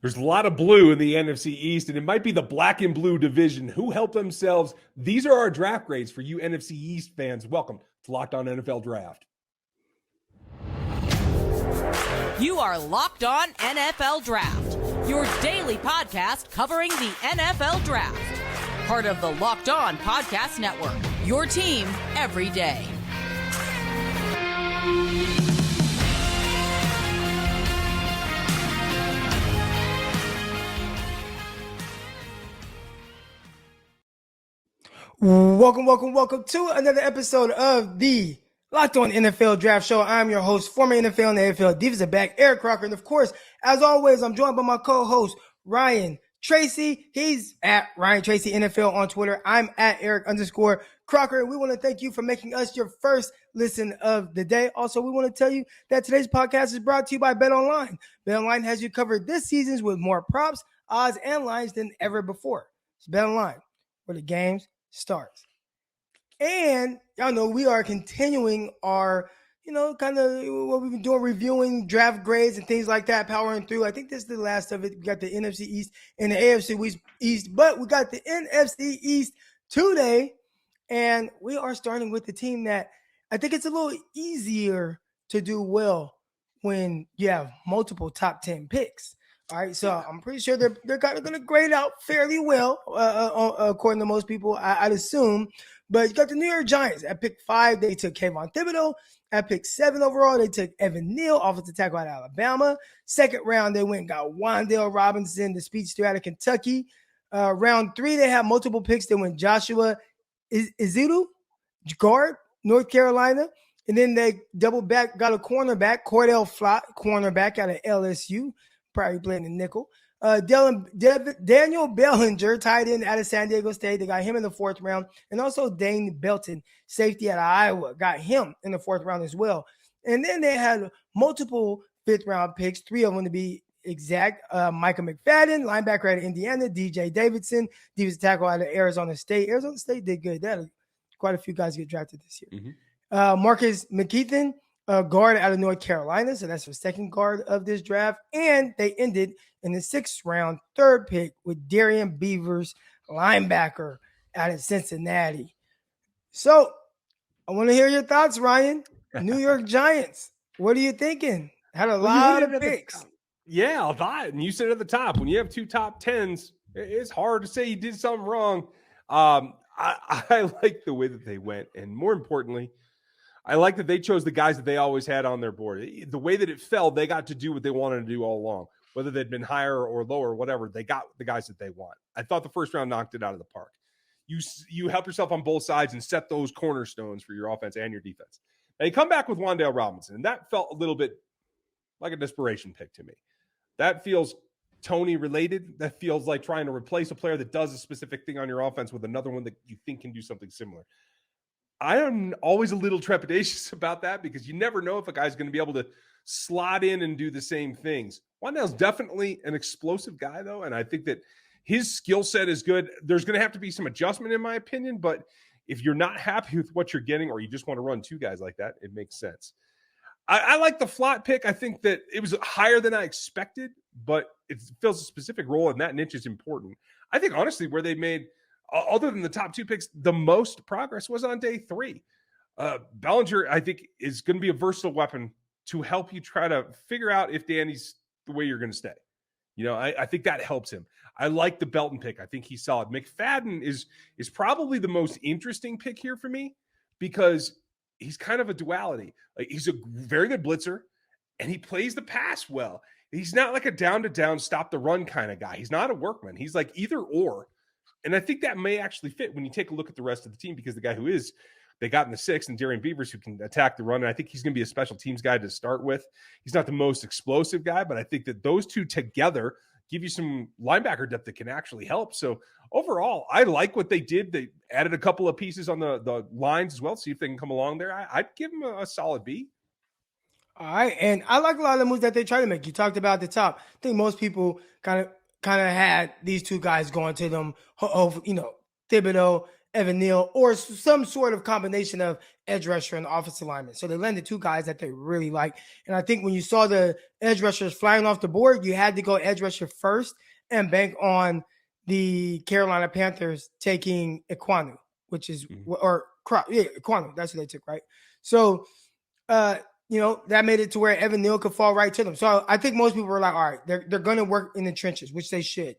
There's a lot of blue in the NFC East, and it might be the black and blue division. Who helped themselves? These are our draft grades for you NFC East fans. Welcome to Locked On NFL Draft. You are Locked On NFL Draft, your daily podcast covering the NFL Draft. Part of the Locked On Podcast Network, your team every day. Welcome to another episode of the Locked On NFL Draft Show. I'm your host, former NFL and AFL defensive back, Eric Crocker. And of course, as always, I'm joined by my co-host, Ryan Tracy. He's at Ryan Tracy NFL on Twitter. I'm at Eric_Crocker. We want to thank you for making us your first listen of the day. Also, we want to tell you that today's podcast is brought to you by BetOnline. BetOnline has you covered this season with more props, odds, and lines than ever before. It's BetOnline, where the games starts. And y'all know we are continuing our, kind of what we've been doing, reviewing draft grades and things like that, powering through. I think this is the last of it. We got the NFC East and the AFC East, but we got the NFC East today. And we are starting with the team that I think it's a little easier to do well when you have multiple top 10 picks. All right, so I'm pretty sure they're kind of going to grade out fairly well, according to most people, I'd assume. But you got the New York Giants. At pick 5, they took Kayvon Thibodeau. At pick 7 overall, they took Evan Neal, offensive tackle out of Alabama. Second round, they went and got Wandel Robinson, the speedster out of Kentucky. Round 3, they had multiple picks. They went Joshua Ezeudu, guard, North Carolina. And then they double back, got a cornerback, Cordell Flott, cornerback out of LSU. Probably playing the nickel. Daniel Bellinger, tight end out of San Diego State. They got him in the 4th round. And also Dane Belton, safety out of Iowa, got him in the 4th round as well. And then they had multiple 5th round picks, 3 of them to be exact. Micah Mcfadden, linebacker out of Indiana. DJ Davidson, defensive tackle out of Arizona State. Arizona State did good. They had quite a few guys get drafted this year. Mm-hmm. Marcus Mcfadden, guard out of North Carolina. So that's the second guard of this draft. And they ended in the 6th round, 3rd pick with Darian Beavers, linebacker out of Cincinnati. So I want to hear your thoughts, Ryan. New York Giants. What are you thinking? Had a lot of picks. Yeah, a lot. And you said at the top, when you have 2 top 10s, it's hard to say you did something wrong. I like the way that they went. And more importantly, I like that they chose the guys that they always had on their board. The way that it fell, they got to do what they wanted to do all along. Whether they'd been higher or lower, whatever, they got the guys that they want. I thought the first round knocked it out of the park. You help yourself on both sides and set those cornerstones for your offense and your defense. Now you come back with Wandel Robinson, and that felt a little bit like a desperation pick to me. That feels Tony related. That feels like trying to replace a player that does a specific thing on your offense with another one that you think can do something similar. I am always a little trepidatious about that because you never know if a guy's going to be able to slot in and do the same things. Wandel's definitely an explosive guy, though, and I think that his skill set is good. There's going to have to be some adjustment, in my opinion, but if you're not happy with what you're getting or you just want to run 2 guys like that, it makes sense. I like the Flott pick. I think that it was higher than I expected, but it fills a specific role, and that niche is important. I think, honestly, where they made – other than the top 2 picks, the most progress was on day 3. Bellinger, I think, is going to be a versatile weapon to help you try to figure out if Danny's the way you're going to stay. I think that helps him. I like the Belton pick. I think he's solid. Mcfadden is probably the most interesting pick here for me because he's kind of a duality. Like, he's a very good blitzer, and he plays the pass well. He's not like a down-to-down, stop-the-run kind of guy. He's not a workman. He's like either or. And I think that may actually fit when you take a look at the rest of the team because the guy who they got in the 6th and Darian Beavers who can attack the run. And I think he's going to be a special teams guy to start with. He's not the most explosive guy, but I think that those 2 together give you some linebacker depth that can actually help. So overall, I like what they did. They added a couple of pieces on the lines as well. See if they can come along there. I'd give them a solid B. All right. And I like a lot of the moves that they try to make. You talked about at the top. I think most people kind of had these 2 guys going to them, Thibodeau Evan Neal, or some sort of combination of edge rusher and offensive lineman. So they landed two guys that they really like. And I think when you saw the edge rushers flying off the board, you had to go edge rusher first and bank on the Carolina Panthers taking Ekwonu, which is, or Ekwonu, that's what they took, right? So, that made it to where Evan Neal could fall right to them. So I think most people were like, all right, they're going to work in the trenches, which they should.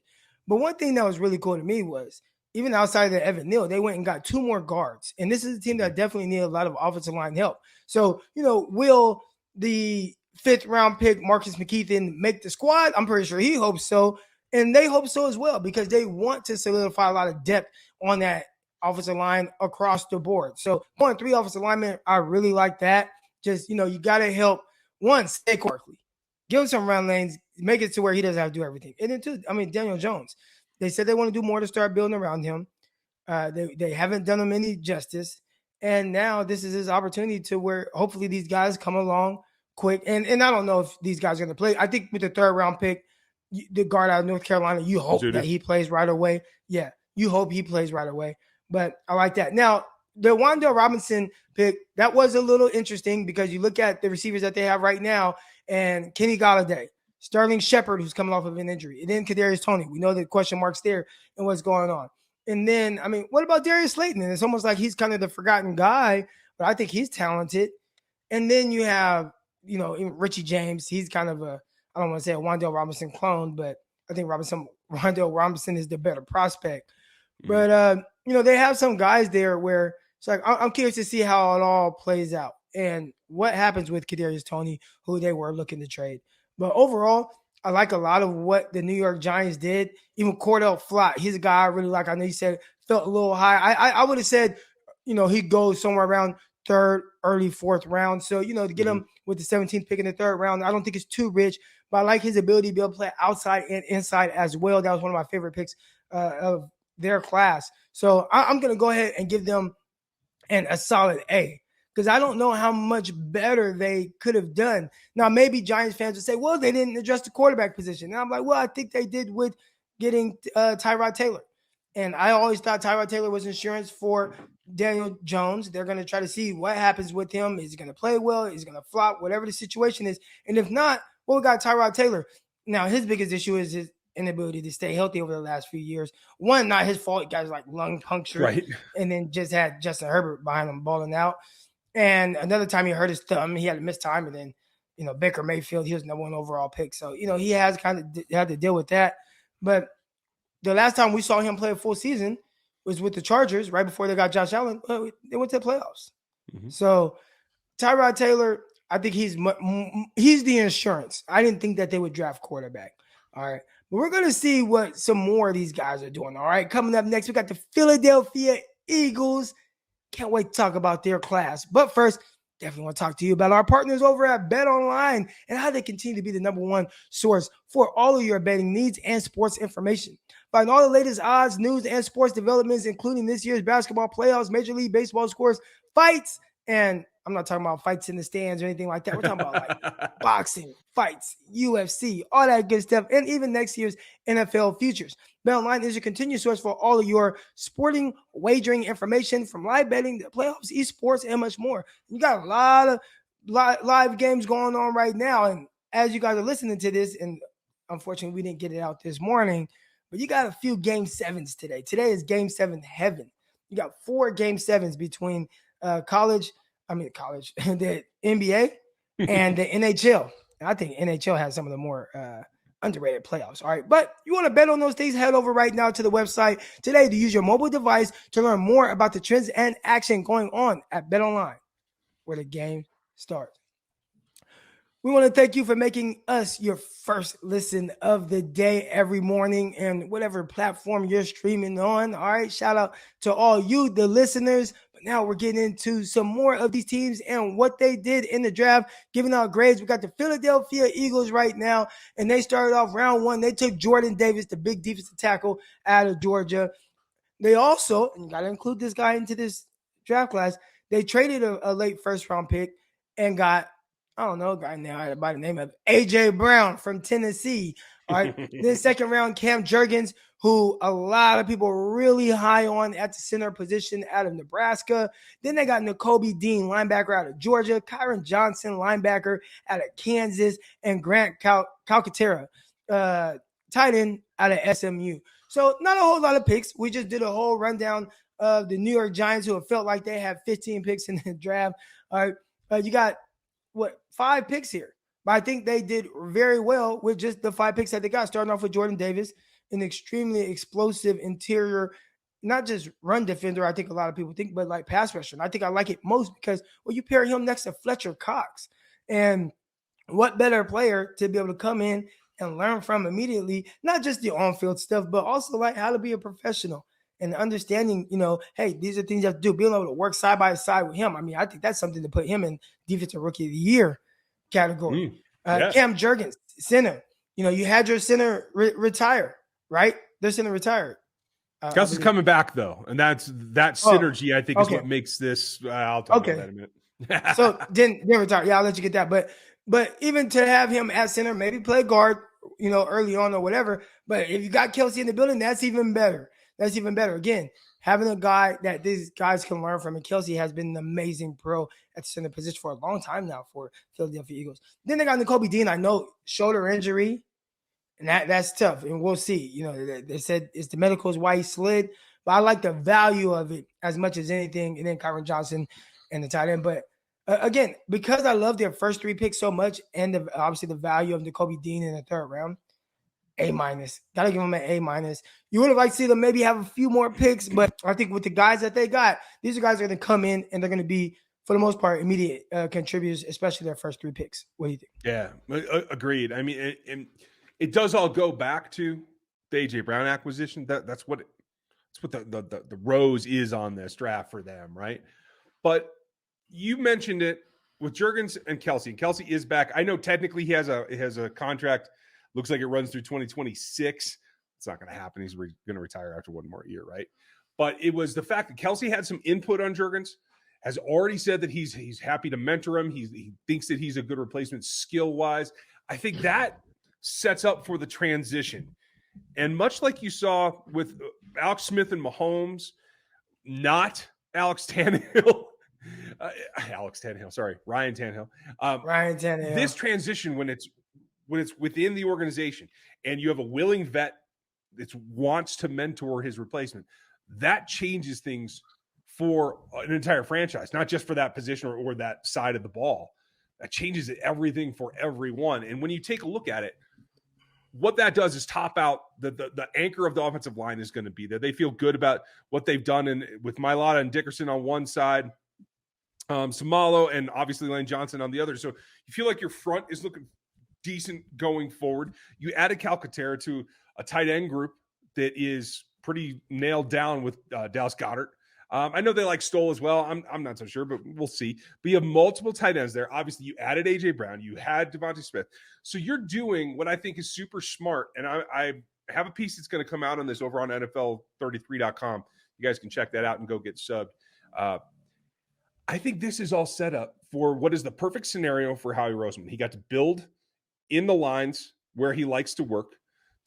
But one thing that was really cool to me was, even outside of the Evan Neal, they went and got two more guards. And this is a team that definitely needed a lot of offensive line help. So, will the 5th round pick, Marcus Mcfadden, make the squad? I'm pretty sure he hopes so. And they hope so as well, because they want to solidify a lot of depth on that offensive line across the board. So going 3 offensive linemen, I really like that. Just, you got to help, one, stay Barkley. Give him some run lanes, make it to where he doesn't have to do everything. And then, two, Daniel Jones. They said they want to do more to start building around him. They haven't done him any justice. And now this is his opportunity to where hopefully these guys come along quick. And I don't know if these guys are going to play. I think with the 3rd round pick, the guard out of North Carolina, you hope that he plays right away. Yeah, you hope he plays right away. But I like that. Now, the Wandel Robinson pick, that was a little interesting because you look at the receivers that they have right now, and Kenny Golladay, Sterling Shepard, who's coming off of an injury, and then Kadarius Toney. We know the question marks there and what's going on. And then, what about Darius Slayton? And it's almost like he's kind of the forgotten guy, but I think he's talented. And then you have, Richie James. He's kind of I don't want to say a Wandel Robinson clone, but I think Wandel Robinson is the better prospect. But, they have some guys there where it's like, I'm curious to see how it all plays out and what happens with Kadarius Toney, who they were looking to trade. But overall, I like a lot of what the New York Giants did. Even Cordell Flott, he's a guy I really like. I know you said felt a little high. I would have said, he goes somewhere around 3rd, early 4th round. So, to get him with the 17th pick in the 3rd round, I don't think it's too rich. But I like his ability to be able to play outside and inside as well. That was one of my favorite picks of their class. So I'm going to go ahead and give them a solid A, because I don't know how much better they could have done. Now, maybe Giants fans would say, well, they didn't address the quarterback position. And I'm like, well, I think they did with getting Tyrod Taylor. And I always thought Tyrod Taylor was insurance for Daniel Jones. They're going to try to see what happens with him. Is he going to play well? Is he going to flop? Whatever the situation is. And if not, well, we got Tyrod Taylor. Now, his biggest issue is his inability to stay healthy over the last few years. One, not his fault. Guys like lung puncture. Right. And then just had Justin Herbert behind him balling out. And another time he hurt his thumb. He had to miss time. And then, Baker Mayfield, he was number 1 overall pick. So, he has kind of had to deal with that. But the last time we saw him play a full season was with the Chargers right before they got Josh Allen. They went to the playoffs. So Tyrod Taylor, I think he's the insurance. I didn't think that they would draft quarterback. All right. But we're going to see what some more of these guys are doing. All right. Coming up next, we got the Philadelphia Eagles. Can't wait to talk about their class. But first, definitely want to talk to you about our partners over at BetOnline and how they continue to be the number 1 source for all of your betting needs and sports information. Find all the latest odds, news, and sports developments, including this year's basketball playoffs, Major League Baseball scores, fights, and I'm not talking about fights in the stands or anything like that. We're talking about like boxing, fights, UFC, all that good stuff, and even next year's NFL futures. BetOnline is your continued source for all of your sporting wagering information, from live betting to playoffs, esports, and much more. You got a lot of live games going on right now, and as you guys are listening to this, and unfortunately we didn't get it out this morning, but you got a few Game 7s today. Today is Game 7 heaven. You got 4 Game 7s between the NBA and the NHL. And I think NHL has some of the more underrated playoffs. All right. But you want to bet on those things, head over right now to the website today to use your mobile device to learn more about the trends and action going on at BetOnline, where the game starts. We want to thank you for making us your first listen of the day every morning and whatever platform you're streaming on. All right. Shout out to all you, the listeners. But now we're getting into some more of these teams and what they did in the draft, giving out grades. We got the Philadelphia Eagles right now, and they started off round 1. They took Jordan Davis, the big defensive tackle out of Georgia. They also, and you got to include this guy into this draft class, they traded a late first-round pick and got, I don't know, a guy now by the name of A.J. Brown from Tennessee. All right. Then second round, Cam Jurgens, who a lot of people are really high on at the center position out of Nebraska. Then they got Nakobe Dean, linebacker out of Georgia, Kyron Johnson, linebacker out of Kansas, and Grant Calcaterra, tight end out of SMU. So not a whole lot of picks. We just did a whole rundown of the New York Giants, who have felt like they have 15 picks in the draft. All right. You got, 5 picks here. But I think they did very well with just the 5 picks that they got, starting off with Jordan Davis, an extremely explosive interior, not just run defender, I think a lot of people think, but like pass rusher. And I think I like it most because, you pair him next to Fletcher Cox. And what better player to be able to come in and learn from immediately, not just the on-field stuff, but also like how to be a professional and understanding, hey, these are things you have to do, being able to work side by side with him. I mean, I think that's something to put him in Defensive Rookie of the Year category. Yes. Cam Jurgens, center. You had your center retire, right? Their center retired. Gus is coming back, though, and that synergy, I think, is what makes this. I'll talk about that in a minute. So then retire. Yeah, I'll let you get that. But even to have him at center, maybe play guard, early on or whatever. But if you got Kelsey in the building, that's even better. That's even better. Again, having a guy that these guys can learn from. And Kelsey has been an amazing pro at the center position for a long time now for Philadelphia Eagles. Then they got Nakobe Dean. I know shoulder injury, and that's tough. And we'll see. They said it's the medicals why he slid. But I like the value of it as much as anything. And then Kyron Johnson and the tight end. But again, because I love their first 3 picks so much, and obviously the value of Nakobe Dean in the 3rd round, A-. Gotta give them an A-. You would have liked to see them maybe have a few more picks, but I think with the guys that they got, these are guys that are going to come in and they're going to be, for the most part, immediate contributors, especially their first 3 picks. What do you think? Yeah, agreed. I mean, it does all go back to the A.J. Brown acquisition. That's what the rose is on this draft for them, right? But you mentioned it with Jurgens and Kelsey. Kelsey is back. I know technically he has a contract. Looks like it runs through 2026. It's not going to happen. He's going to retire after one more year, right? But it was the fact that Kelsey had some input on Jurgens, has already said that he's happy to mentor him. He thinks that he's a good replacement skill-wise. I think that sets up for the transition. And much like you saw with Alex Smith and Mahomes, not Alex Tannehill. Ryan Tannehill. Ryan Tannehill. This transition, when it's within the organization and you have a willing vet that wants to mentor his replacement, that changes things for an entire franchise, not just for that position or that side of the ball. That changes everything for everyone. And when you take a look at it, what that does is top out the anchor of the offensive line is going to be there. They feel good about what they've done with Mailata and Dickerson on one side, Samalo and obviously Lane Johnson on the other. So you feel like your front is looking decent going forward. You added Calcaterra to a tight end group that is pretty nailed down with Dallas Goedert. I know they like Stoll as well. I'm not so sure, but we'll see. But you have multiple tight ends there. Obviously, you added A.J. Brown. You had Devontae Smith. So you're doing what I think is super smart. And I have a piece that's going to come out on this over on NFL33.com. You guys can check that out and go get subbed. I think this is all set up for what is the perfect scenario for Howie Roseman. He got to build in the lines where he likes to work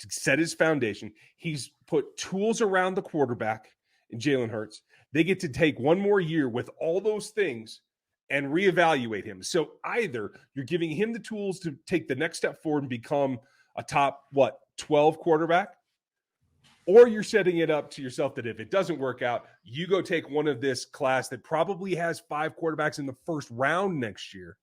to set his foundation. He's put tools around the quarterback in Jalen Hurts. They get to take one more year with all those things and reevaluate him. So either you're giving him the tools to take the next step forward and become a top, 12 quarterback, or you're setting it up to yourself that if it doesn't work out, you go take one of this class that probably has 5 quarterbacks in the first round next year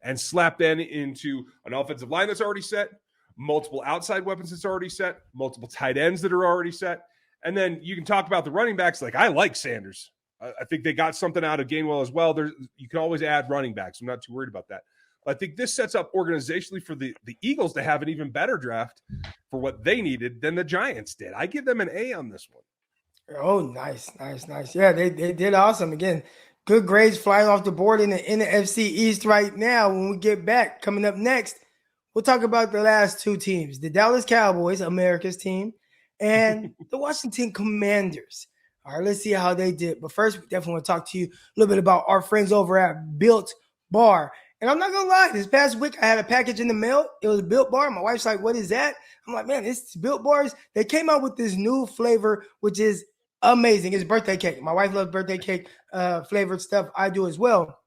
and slap them into an offensive line that's already set, multiple outside weapons that's already set, multiple tight ends that are already set. And then you can talk about the running backs. Like, I like Sanders. I think they got something out of Gainwell as well. You can always add running backs. I'm not too worried about that. But I think this sets up organizationally for the Eagles to have an even better draft for what they needed than the Giants did. I give them an A on this one. Oh, nice. Yeah, they did awesome. Again, good grades flying off the board in the NFC East right now. When we get back, coming up next, we'll talk about the last 2 teams, the Dallas Cowboys, America's team, and the Washington Commanders. All right, let's see how they did. But first, we definitely want to talk to you a little bit about our friends over at Built Bar. And I'm not going to lie, this past week I had a package in the mail. It was Built Bar. My wife's like, what is that? I'm like, man, it's Built Bars. They came out with this new flavor, which is amazing. It's birthday cake. My wife loves birthday cake flavored stuff. I do as well.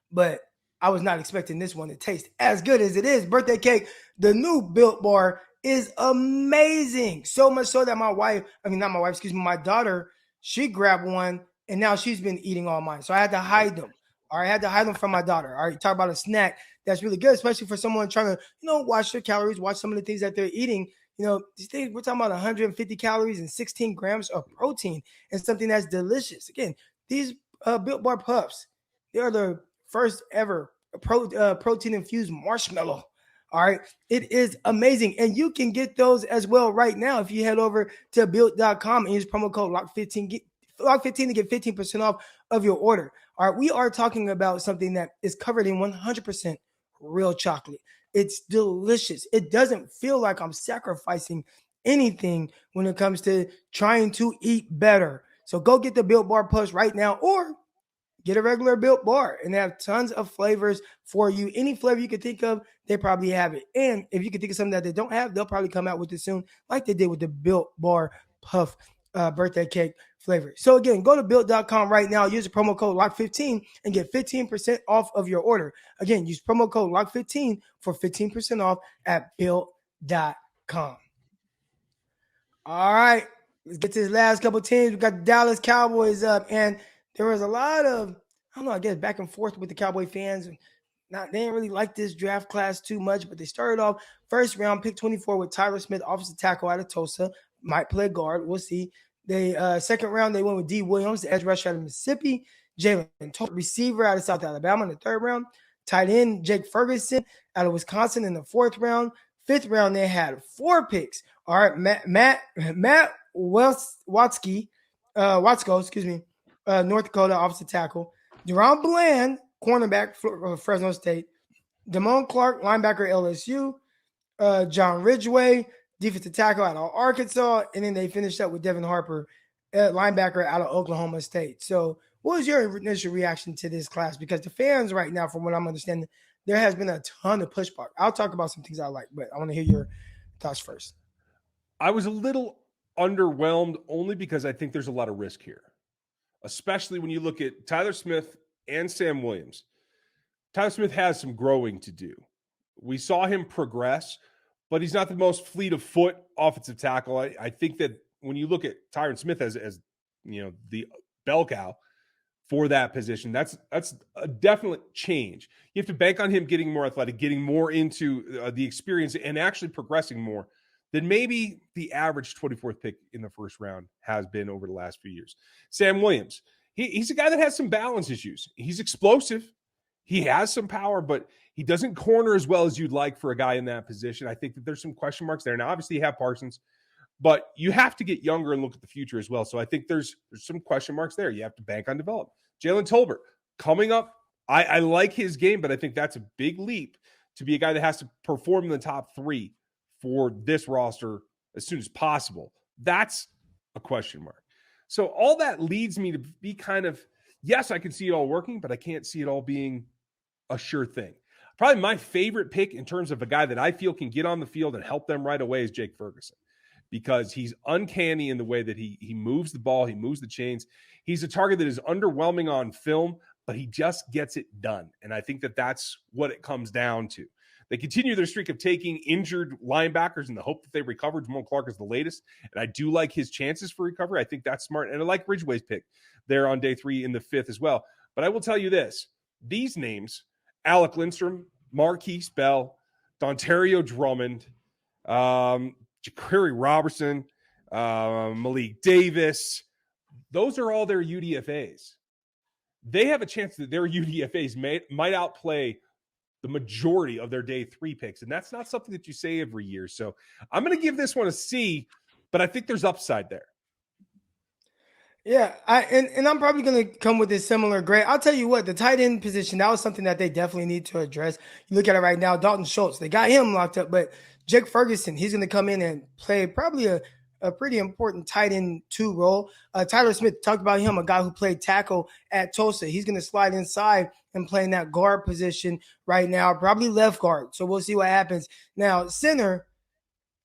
But I was not expecting this one to taste as good as it is. Birthday cake, the new Built Bar is amazing. So much so that my daughter, she grabbed one and now she's been eating all mine. So I had to hide them. All right, I had to hide them from my daughter. All right, talk about a snack that's really good, especially for someone trying to, watch their calories, watch some of the things that they're eating. These things, we're talking about 150 calories and 16 grams of protein and something that's delicious. Again, these Built Bar Puffs, they are the first ever protein-infused marshmallow. All right, it is amazing. And you can get those as well right now if you head over to built.com and use promo code LOCK15. LOCK15 to get 15% off of your order. All right, we are talking about something that is covered in 100% real chocolate. It's delicious. It doesn't feel like I'm sacrificing anything when it comes to trying to eat better. So go get the Built Bar Puffs right now, or get a regular Built Bar, and they have tons of flavors for you. Any flavor you can think of, they probably have it. And if you can think of something that they don't have, they'll probably come out with it soon, like they did with the Built Bar Puff birthday cake flavor. So again, go to built.com right now, use the promo code LOCK15 and get 15% off of your order. Again, use promo code LOCK15 for 15% off at built.com. All right, let's get to this last couple teams. We got the Dallas Cowboys up, and there was a lot of, back and forth with the Cowboy fans. They didn't really like this draft class too much, but they started off first round, pick 24 with Tyrod Smith, offensive tackle out of Tulsa. Might play guard. We'll see. They second round, they went with D. Williams, the edge rusher out of Mississippi. Jalen Toll, receiver out of South Alabama in the third round. Tight end Jake Ferguson out of Wisconsin in the fourth round. Fifth round, they had 4 picks. All right, Matt Watzko, North Dakota offensive tackle. Deron Bland, cornerback, Fresno State. Damone Clark, linebacker, LSU. John Ridgeway, defensive tackle out of Arkansas, and then they finished up with Devin Harper, linebacker out of Oklahoma State. So what was your initial reaction to this class? Because the fans right now, from what I'm understanding, there has been a ton of pushback. I'll talk about some things I like, but I want to hear your thoughts first. I was a little underwhelmed only because I think there's a lot of risk here, especially when you look at Tyler Smith and Sam Williams. Tyler Smith has some growing to do. We saw him progress, but he's not the most fleet of foot offensive tackle. I think that when you look at Tyron Smith as the bell cow for that position, that's a definite change. You have to bank on him getting more athletic, getting more into the experience, and actually progressing more than maybe the average 24th pick in the first round has been over the last few years. Sam Williams, he's a guy that has some balance issues. He's explosive. He has some power, but he doesn't corner as well as you'd like for a guy in that position. I think that there's some question marks there. Now, obviously, you have Parsons, but you have to get younger and look at the future as well. So I think there's some question marks there. You have to bank on development. Jalen Tolbert, coming up, I like his game, but I think that's a big leap to be a guy that has to perform in the top 3 for this roster as soon as possible. That's a question mark. So all that leads me to be kind of, yes, I can see it all working, but I can't see it all being a sure thing. Probably my favorite pick in terms of a guy that I feel can get on the field and help them right away is Jake Ferguson, because he's uncanny in the way that he moves the ball, he moves the chains. He's a target that is underwhelming on film, but he just gets it done. And I think that that's what it comes down to. They continue their streak of taking injured linebackers in the hope that they recover. Damone Clark is the latest, and I do like his chances for recovery. I think that's smart, and I like Ridgeway's pick there on day 3 in the 5th as well. But I will tell you this, these names, Alec Lindstrom, Marquise Bell, Dontario Drummond, Jaquari Robertson, Malik Davis, those are all their UDFAs. They have a chance that their UDFAs might outplay the majority of their day 3 picks, and that's not something that you say every year. So I'm going to give this one a C, but I think there's upside there. Yeah, and I'm probably going to come with a similar grade. I'll tell you what, the tight end position, that was something that they definitely need to address. You look at it right now, Dalton Schultz, they got him locked up, but Jake Ferguson, he's going to come in and play probably a a pretty important tight end 2 role. Tyler Smith, talked about him, a guy who played tackle at Tulsa. He's going to slide inside and play in that guard position right now, probably left guard. So we'll see what happens. Now, center,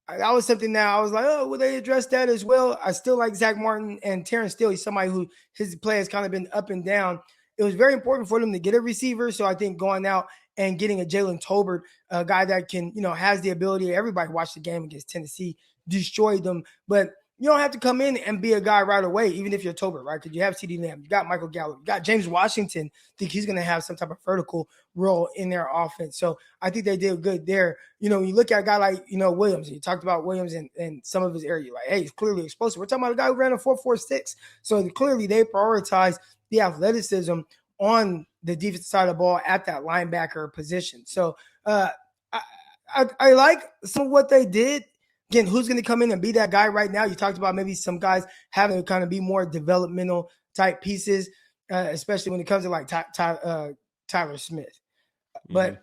that was something that I was like, oh, will they address that as well? I still like Zach Martin and Terrence Steele. He's somebody who his play has kind of been up and down. It was very important for them to get a receiver. So I think going out and getting a Jalen Tolbert, a guy that can, has the ability. Everybody watched the game against Tennessee, destroyed them. But you don't have to come in and be a guy right away, even if you're Tolbert, right? Because you have CeeDee Lamb, you got Michael Gallup, you got James Washington. I think he's going to have some type of vertical role in their offense. So I think they did good there. When you look at a guy like, Williams, you talked about Williams and some of his area, like, hey, he's clearly explosive. We're talking about a guy who ran a 4.46. So clearly they prioritize the athleticism on the defensive side of the ball at that linebacker position. So I like some of what they did. Again, who's going to come in and be that guy right now? You talked about maybe some guys having to kind of be more developmental type pieces, especially when it comes to like Tyler Smith. But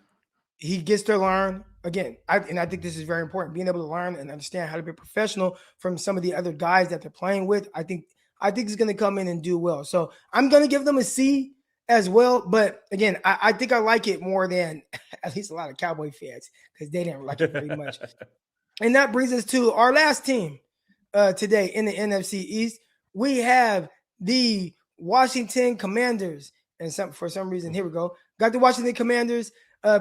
he gets to learn. Again, I think this is very important, being able to learn and understand how to be professional from some of the other guys that they're playing with. I think he's going to come in and do well. So I'm going to give them a C as well. But again, I think I like it more than at least a lot of Cowboy fans because they didn't like it very much. And that brings us to our last team today in the NFC East. We have the Washington Commanders. And for some reason, here we go. Got the Washington Commanders,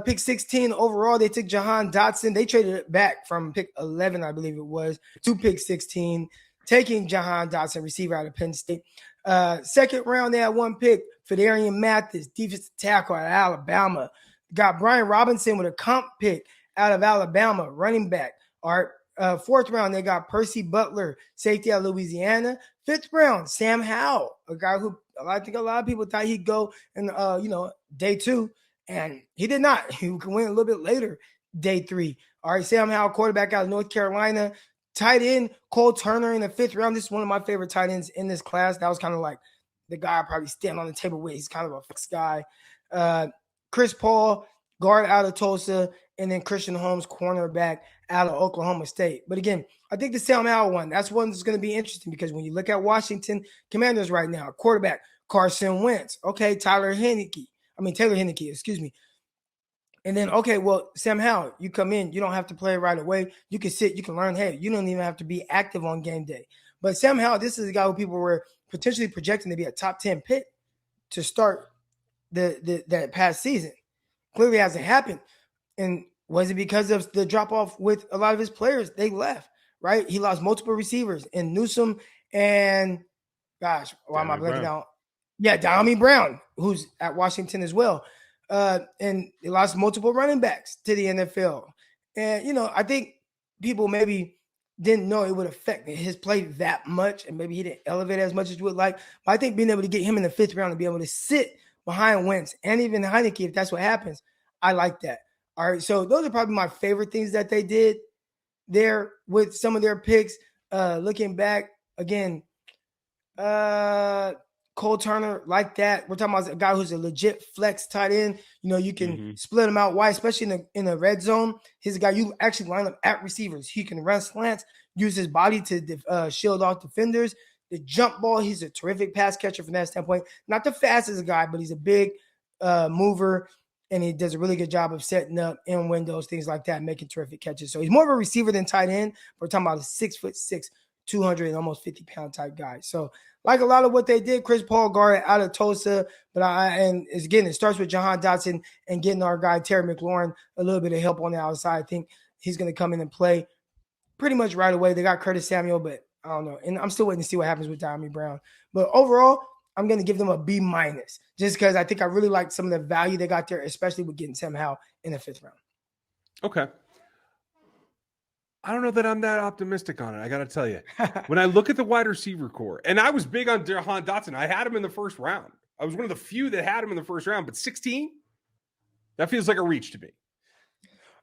pick 16 overall. They took Jahan Dotson. They traded it back from pick 11, I believe it was, to pick 16, taking Jahan Dotson, receiver out of Penn State. Second round, they had one pick, Fedarian Mathis, defensive tackle out of Alabama. Got Brian Robinson with a comp pick out of Alabama, running back. All right, fourth round, they got Percy Butler, safety out of Louisiana. Fifth round, Sam Howell, a guy who I think a lot of people thought he'd go in, day 2, and he did not. He went a little bit later, day 3. All right, Sam Howell, quarterback out of North Carolina. Tight end, Cole Turner in the 5th round. This is one of my favorite tight ends in this class. That was kind of like the guy I probably stand on the table with. He's kind of a fixed guy. Chris Paul, guard out of Tulsa, and then Christian Holmes, cornerback out of Oklahoma State. But again, I think the Sam Howell one, that's one that's going to be interesting because when you look at Washington Commanders right now, quarterback Carson Wentz, okay, Taylor Heineke, excuse me. And then, okay, well, Sam Howell, you come in, you don't have to play right away. You can sit, you can learn. Hey, you don't even have to be active on game day. But Sam Howell, this is a guy who people were potentially projecting to be a top 10 pick to start that past season. Clearly hasn't happened. And was it because of the drop-off with a lot of his players? They left, right? He lost multiple receivers in Newsome and, gosh, why am I blanking out? Yeah, Dami Brown, who's at Washington as well. And they lost multiple running backs to the NFL. And, I think people maybe didn't know it would affect his play that much, and maybe he didn't elevate as much as you would like. But I think being able to get him in the 5th round and be able to sit behind Wentz and even Heineke, if that's what happens, I like that. All right, so those are probably my favorite things that they did there with some of their picks. Looking back, again, Cole Turner, like that. We're talking about a guy who's a legit flex tight end. You can split him out wide, especially in the red zone. He's a guy you actually line up at receivers. He can run slants, use his body to shield off defenders. The jump ball, he's a terrific pass catcher from that standpoint. Not the fastest guy, but he's a big mover, and he does a really good job of setting up in windows, things like that, making terrific catches. So he's more of a receiver than tight end. We're talking about a 6'6", 200 and almost 50-pound type guy. So like a lot of what they did, Chris Paul guard out of Tulsa, but it starts with Jahan Dotson and getting our guy Terry McLaurin a little bit of help on the outside. I think he's going to come in and play pretty much right away. They got Curtis Samuel, but I don't know. And I'm still waiting to see what happens with Dami Brown. But overall, I'm going to give them a B- just because I think I really like some of the value they got there, especially with getting Sam Howell in the 5th round. Okay. I don't know that I'm that optimistic on it. I got to tell you, when I look at the wide receiver core, and I was big on Jahan Dotson. I had him in the 1st round. I was one of the few that had him in the 1st round, but 16, that feels like a reach to me.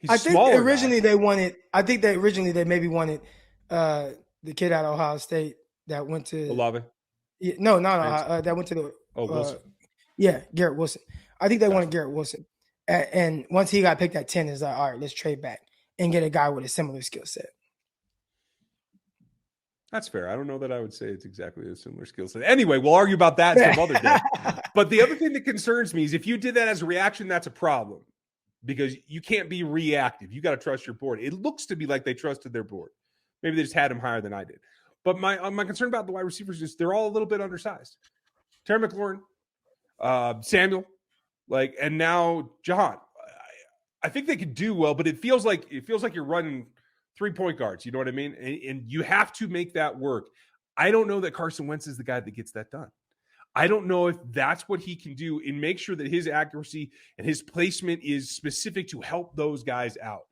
I think originally they maybe wanted the kid out of Ohio State that went to Olave. No, not Ohio, that went to the Wilson. Garrett Wilson. I think they wanted Garrett Wilson, and once he got picked at 10, it's like, all right, let's trade back and get a guy with a similar skill set. That's fair. I don't know that I would say it's exactly a similar skill set. Anyway, we'll argue about that some other day. But the other thing that concerns me is if you did that as a reaction, that's a problem because you can't be reactive. You got to trust your board. It looks to be like they trusted their board. Maybe they just had him higher than I did. But my concern about the wide receivers is they're all a little bit undersized. Terry McLaurin, Samuel, and now Jahan. I think they could do well, but it feels like you're running 3 point guards. You know what I mean? And you have to make that work. I don't know that Carson Wentz is the guy that gets that done. I don't know if that's what he can do and make sure that his accuracy and his placement is specific to help those guys out.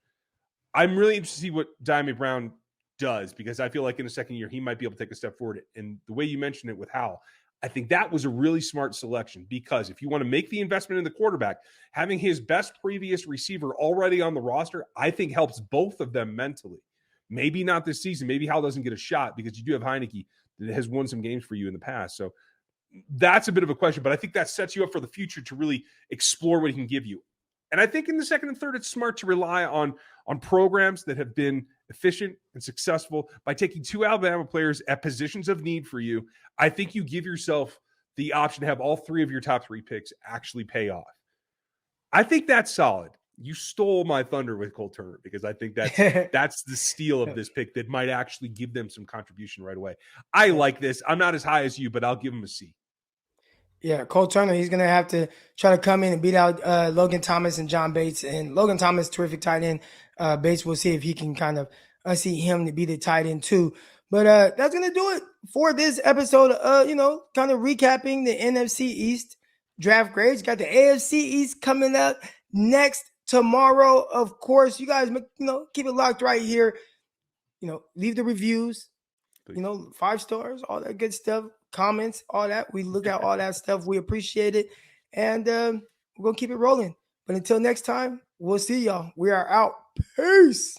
I'm really interested to see what Diamond Brown does because I feel like in the second year, he might be able to take a step forward. And the way you mentioned it with Howell, I think that was a really smart selection because if you want to make the investment in the quarterback, having his best previous receiver already on the roster, I think helps both of them mentally. Maybe not this season. Maybe Howell doesn't get a shot because you do have Heineke that has won some games for you in the past. So that's a bit of a question, but I think that sets you up for the future to really explore what he can give you. And I think in the second and third, it's smart to rely on programs that have been efficient and successful by taking 2 Alabama players at positions of need for you. I think you give yourself the option to have all 3 of your top 3 picks actually pay off. I think that's solid. You stole my thunder with Cole Turner because I think that's the steal of this pick that might actually give them some contribution right away. I like this. I'm not as high as you, but I'll give him a C. Yeah, Cole Turner, he's going to have to try to come in and beat out Logan Thomas and John Bates. And Logan Thomas, terrific tight end. Bates, we'll see if he can kind of see him to be the tight end too. But that's going to do it for this episode, kind of recapping the NFC East draft grades. Got the AFC East coming up next tomorrow. Of course, you guys, keep it locked right here. Leave the reviews, 5 stars, all that good stuff. Comments, all that. We look at all that stuff. We appreciate it. And we're going to keep it rolling. But until next time, we'll see y'all. We are out. Peace.